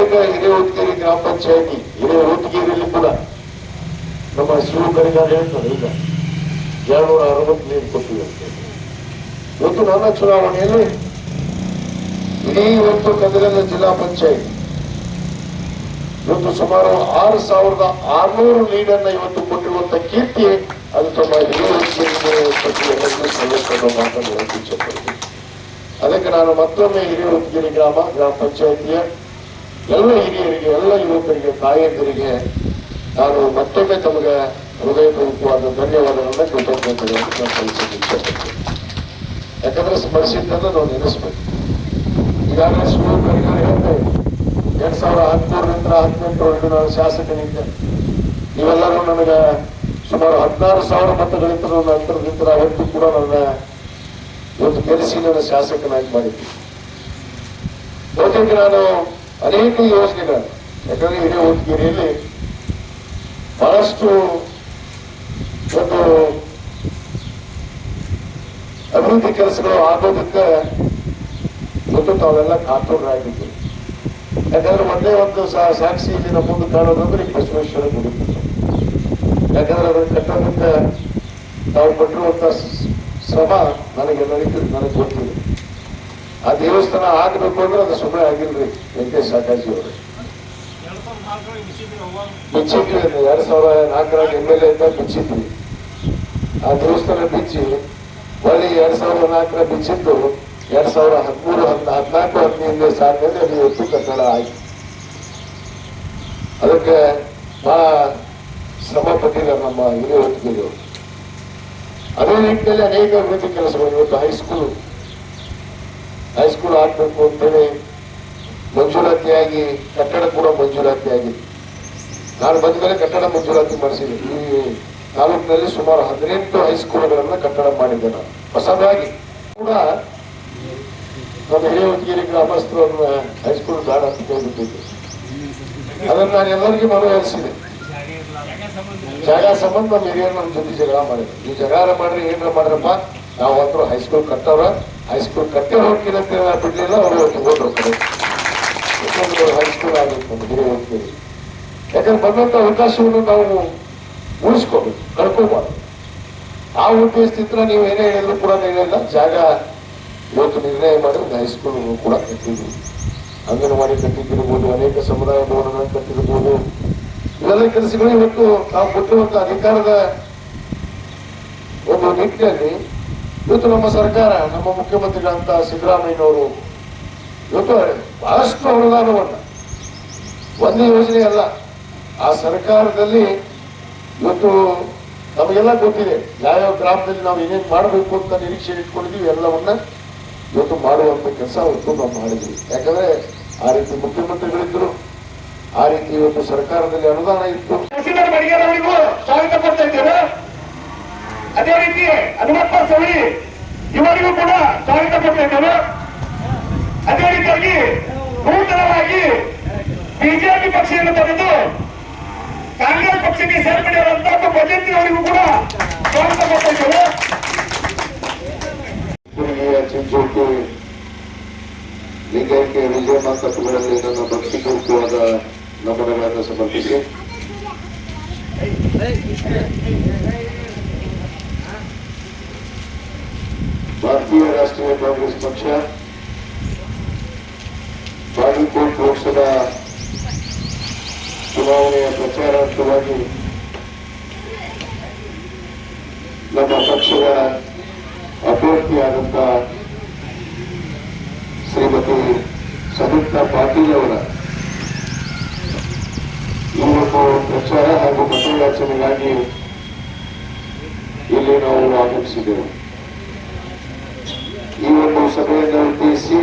ಅನೇಕ ಹಿರೇಹುತ್ತೇರಿ ಗ್ರಾಮ ಪಂಚಾಯತಿ ಹಿರೇಹುತ್ತಗಿರಿಯಲ್ಲಿ ಕೂಡ ನಮ್ಮ ಶಿವ ಕರಿಗಾರ ಹೇಳ್ತಾರೆ ಈಗ 260 ನೀರು ಕೊಟ್ಟಿವೆ ಅಂತ. ಇವತ್ತು ನನ್ನ ಚುನಾವಣೆಯಲ್ಲಿ ಇಡೀ ಇವತ್ತು ಗದಗ ಜಿಲ್ಲಾ ಪಂಚಾಯತ್ ಇವತ್ತು ಸುಮಾರು 6,600 ನೀರನ್ನ ಇವತ್ತು ಕೊಟ್ಟಿರುವಂತ ಕೀರ್ತಿ ಅದು ತಮ್ಮ ಮಾತನಾಡುತ್ತೀನಿ. ಅದಕ್ಕೆ ನಾನು ಮತ್ತೊಮ್ಮೆ ಹಿರೇಹುತ್ತಗಿರಿ ಗ್ರಾಮ ಪಂಚಾಯತಿಯ ಎಲ್ಲ ಹಿರಿಯರಿಗೆ, ಎಲ್ಲ ಯುವಕರಿಗೆ, ತಾಯಂದಿರಿಗೆ ನಾನು ಮತ್ತೊಮ್ಮೆ ತಮಗೆ ಹೃದಯಪೂರ್ವಕವಾದ ಧನ್ಯವಾದಗಳನ್ನ ಕೃತಜ್ಞತೆಗಳನ್ನು ಸಲ್ಲಿಸಲು ಇಷ್ಟಪಡ್ತೇನೆ. ಯಾಕಂದ್ರೆ ಸ್ಮರಿಸಿದ್ದನ್ನು ನಾವು ನೆನೆಸ್ಬೇಕು. ಈಗಾಗಲೇ ಶಿವ ಕರಿಗಾರ ಹೇಳ್ತಾ 2013 18ರವರೆಗೂ ನಾನು ಶಾಸಕನಿದ್ದೆ. ನೀವೆಲ್ಲರೂ ನನಗೆ ಸುಮಾರು 16,000 ಮತಗಳಿಂದ ನನ್ನ ಅಂತರದಿಂದ ಅವತ್ತು ಕೂಡ ನನ್ನ ಇವತ್ತು ಗೆಲ್ಲಿಸಿ ನನ್ನ ಶಾಸಕನಾಗಿ ಮಾಡಿದ್ದೆ. ಜೊತೆಗೆ ನಾನು ಅನೇಕ ಯೋಜನೆಗಳು, ಯಾಕಂದ್ರೆ ಹಿರೇಹುತ್ತಗಿರಿಯಲ್ಲಿ ಬಹಳಷ್ಟು ಒಂದು ಅಭಿವೃದ್ಧಿ ಕೆಲಸಗಳು ಆಗೋದಕ್ಕೆ ಇವತ್ತು ತಾವೆಲ್ಲ ಕಾತುರರಾಗಿದ್ದೀವಿ. ಯಾಕಂದ್ರೆ ಒಂದೇ ಒಂದು ಸಾಕ್ಷಿ ಇಲ್ಲಿ ನಮ್ಮ ಮುಂದೆ ಕಾಣೋದಂದ್ರೆ ಈ ಬಸವೇಶ್ವರ ಗುಡಿ. ಯಾಕಂದ್ರೆ ಅದನ್ನು ಕಟ್ಟೋದಕ್ಕೆ ತಾವು ಪಟ್ಟಿರುವಂತ ಶ್ರಮ ನನಗೆ ಗೊತ್ತಿದೆ. ಆ ದೇವಸ್ಥಾನ ಆಗಬೇಕು ಅಂದ್ರೆ ಅದು ಸುಮ್ಮನೆ ಆಗಿಲ್ರಿ. ವೆಂಕಟೇಶ್ ಸಾಕಾಜಿ ಅವರು ಬಿಚ್ಚಿದ್ವಿ, 2004 MLA ಇದ್ದಾಗ ಬಿಚ್ಚಿದ್ವಿ. ಆ ದೇವಸ್ಥಾನ ಬಿಚ್ಚಿ ಒಳ್ಳೆ 2004 ಬಿಚ್ಚಿದ್ದು 2013 14 15 ಸಾಲಿನಲ್ಲಿ ಅದು ಇವತ್ತು ಕಟ್ಟಡ ಆಯ್ತು. ಅದಕ್ಕೆ ಬಹಳ ಶ್ರಮ ಪಟ್ಟಿದ್ದಾರೆ ನಮ್ಮ ಹಿರೇಹುತ್ತಗಿರಿಯವರು. ಅದೇ ನಿಟ್ಟಿನಲ್ಲಿ ಅನೇಕ ಅಭಿವೃದ್ಧಿ ಕೆಲಸಗಳು ಇವತ್ತು ಹೈಸ್ಕೂಲ್ ಆಗ್ಬೇಕು ಅಂತೇಳಿ ಮಂಜೂರಾತಿಯಾಗಿ ಕಟ್ಟಡ ಕೂಡ ಮಂಜೂರಾತಿಯಾಗಿದೆ. ನಾನು ಬಂದ ಮೇಲೆ ಕಟ್ಟಡ ಮಂಜೂರಾತಿ ಮಾಡಿಸಿದೆ. ಈ ತಾಲೂಕಿನಲ್ಲಿ ಸುಮಾರು 18 ಹೈಸ್ಕೂಲ್ಗಳನ್ನ ಕಟ್ಟಡ ಮಾಡಿದ್ದೆ ನಾನು ಹೊಸದಾಗಿ. ಕೂಡ ನಮ್ಮ ಹಿರೇಹುತ್ತಗಿರಿ ಗ್ರಾಮಸ್ಥರು ಹೈಸ್ಕೂಲ್ ಬೇಡ ಅಂತ ಕೇಳ್ಬಿಟ್ಟಿದ್ದೆ. ಅದನ್ನು ನಾನು ಎಲ್ಲರಿಗೂ ಮನವೊಲಿಸಿದೆ. ಜಾಗ ಸಂಬಂಧ ನಮ್ಮ ಹಿರಿಯರು ನಮ್ಮ ಜೊತೆ ಜಗಳ ಮಾಡಿದ್ರು. ನೀವು ಜಗಳ ಮಾಡ್ರಿ ಏನಾರ ಮಾಡ್ರಪ್ಪ, ನಾವು ಅಂತೂ ಹೈಸ್ಕೂಲ್ ಕಟ್ಟವ್ರ, ಹೈಸ್ಕೂಲ್ ಕಟ್ಟೆ ಹೋಗ್ತೀರಂತ ಬಿಡ್ಲಿಲ್ಲ. ಅವರು ತಗೊಂಡ್ರು ಕಡೆ ಹೈಸ್ಕೂಲ್ ಆಗಬೇಕು ನಮ್ಮ ಹಿರೇಹುತ್ತಗಿರಿ. ಯಾಕಂದ್ರೆ ಬಂದಂತ ಅವಕಾಶವನ್ನು ನಾವು ಉಳಿಸ್ಕೋಬೇಕು, ಕಳ್ಕೋಬಾರ್ದು. ಆ ಉದ್ದೇಶದಿಂದ ನೀವು ಏನೇ ಹೇಳಿದ್ರು ಕೂಡ ಏನಿಲ್ಲ, ಜಾಗ ಇವತ್ತು ನಿರ್ಣಯ ಮಾಡಿದ್ರೆ ಹೈಸ್ಕೂಲ್ ಕೂಡ ಕಟ್ಟಿದ್ವಿ. ಅಂಗನವಾಡಿ ಕಟ್ಟಿದ್ದಿರ್ಬೋದು, ಅನೇಕ ಸಮುದಾಯ ಭವನಗಳನ್ನು ಕಟ್ಟಿರ್ಬೋದು. ಇವೆಲ್ಲ ಕೆಲಸಗಳು ಇವತ್ತು ನಾವು ಕೊಟ್ಟಿರುವಂತ ಅಧಿಕಾರದ ಒಂದು ನಿಟ್ಟಿನಲ್ಲಿ ಇವತ್ತು ನಮ್ಮ ಸರ್ಕಾರ, ನಮ್ಮ ಮುಖ್ಯಮಂತ್ರಿಗಳಂತ ಸಿದ್ದರಾಮಯ್ಯನವರು ಇವತ್ತು ಬಹಳಷ್ಟು ಅನುದಾನವನ್ನ, ಒಂದೇ ಯೋಜನೆ ಅಲ್ಲ, ಆ ಸರ್ಕಾರದಲ್ಲಿ ಇವತ್ತು ನಮಗೆಲ್ಲ ಗೊತ್ತಿದೆ ಯಾವ್ಯಾವ ಗ್ರಾಮದಲ್ಲಿ ನಾವು ಏನೇನು ಮಾಡಬೇಕು ಅಂತ ನಿರೀಕ್ಷೆ ಇಟ್ಕೊಂಡಿದ್ದೀವಿ. ಎಲ್ಲವನ್ನ ಇವತ್ತು ಮಾಡುವಂತ ಕೆಲಸ ಇವತ್ತು ನಾವು ಮಾಡಿದ್ವಿ. ಯಾಕಂದ್ರೆ ಆ ರೀತಿ ಮುಖ್ಯಮಂತ್ರಿಗಳಿದ್ರು, ಆ ರೀತಿ ಇವತ್ತು ಸರ್ಕಾರದಲ್ಲಿ ಅನುದಾನ ಇತ್ತು. ಸ್ವಾಗತ ಕೊಡ್ತಾ ಇದ್ದೇವೆ. ಅದೇ ರೀತಿ ಹನುಮಪ್ಪ ಸವಳಿ ಇವರಿಗೂ ಕೂಡ ಸ್ವಾಗತ ಕೊಡ್ತಾ ಇದ್ದೇವೆ. ಅದೇ ರೀತಿಯಾಗಿ ನೂತನವಾಗಿ ಬಿಜೆಪಿ ಪಕ್ಷವನ್ನು ತೆಗೆದು ಕಾಂಗ್ರೆಸ್ ಪಕ್ಷಕ್ಕೆ ಸೇರ್ಪಡೆಯಾದಂತಹ ಭಜಂತಿ ಅವರಿಗೂ ಕೂಡ ಸ್ವಾಗತ ಕೊಡ್ತಾ ಇದ್ದೇವೆ. ಚಿಂಚೋಟಿ ಲಿಂಗೈಕ್ಯ ವಿಜಯಮ್ಮ ತತ್ವಗಳಲ್ಲಿ ನನ್ನ ಭಕ್ತಿಪೂರ್ವಕವಾದ ನಮನಗಳನ್ನು ಸಮರ್ಪಿಸಿ ಭಾರತೀಯ ರಾಷ್ಟ್ರೀಯ ಕಾಂಗ್ರೆಸ್ ಪಕ್ಷ ಬಾಗಲಕೋಟ್ ಲೋಕಸಭಾ ಚುನಾವಣೆಯ ಪ್ರಚಾರಾರ್ಥವಾಗಿ ನಮ್ಮ ಪಕ್ಷದ ಅಭ್ಯರ್ಥಿಯಾದಂಥ ಶ್ರೀಮತಿ ಸಂಯುಕ್ತಾ ಪಾಟೀಲ್ ಅವರ ಈ ಒಂದು ಪ್ರಚಾರ ಹಾಗೂ ಮತಯಾಚನೆಗಾಗಿ ಇಲ್ಲಿ ನಾವು ಆಗಮಿಸಿದ್ದೇವೆ. ಈ ಒಂದು ಸಭೆಯನ್ನು ಉದ್ದೇಶಿಸಿ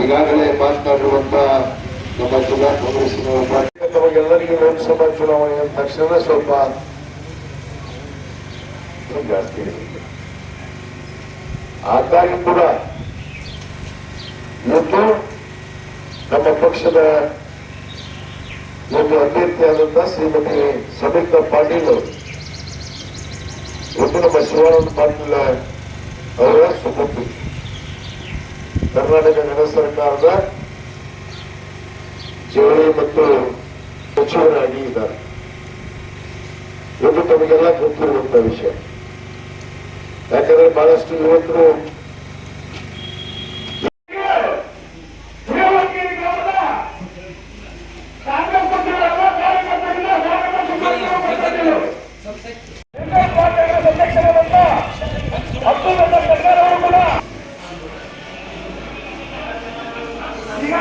ಈಗಾಗಲೇ ಮಾತನಾಡಿರುವಂತಹ ನಮ್ಮ ಜಿಲ್ಲಾ ಕಾಂಗ್ರೆಸ್ಸಿನ ನಮಗೆಲ್ಲರಿಗೂ ಲೋಕಸಭಾ ಚುನಾವಣೆ ಅಂದ ತಕ್ಷಣ ಸ್ವಲ್ಪ ಜಾಸ್ತಿ ಇದೆ. ಹಾಗಾಗಿ ಕೂಡ ಇವತ್ತು ನಮ್ಮ ಪಕ್ಷದ ಒಂದು ಅಭ್ಯರ್ಥಿಯಾದಂತಹ ಶ್ರೀಮತಿ ಸಂಯುಕ್ತಾ ಪಾಟೀಲ್ ಅವರು ಇವತ್ತು ನಮ್ಮ ಶಿವಾನಂದ ಪಾಟೀಲ್ ಅವರ ಸುಪುತ್ರಿ, ಕರ್ನಾಟಕ ಗಣ ಸರ್ಕಾರದ ಜವಳಿ ಮತ್ತು ಸಚಿವರಾಗಿ ಇದ್ದಾರೆ. ಇದು ತಮಗೆಲ್ಲ ಗೊತ್ತಿರುವಂತಹ ವಿಷಯ. ಯಾಕಂದ್ರೆ ಬಹಳಷ್ಟು ಯುವಕರು ಈಗ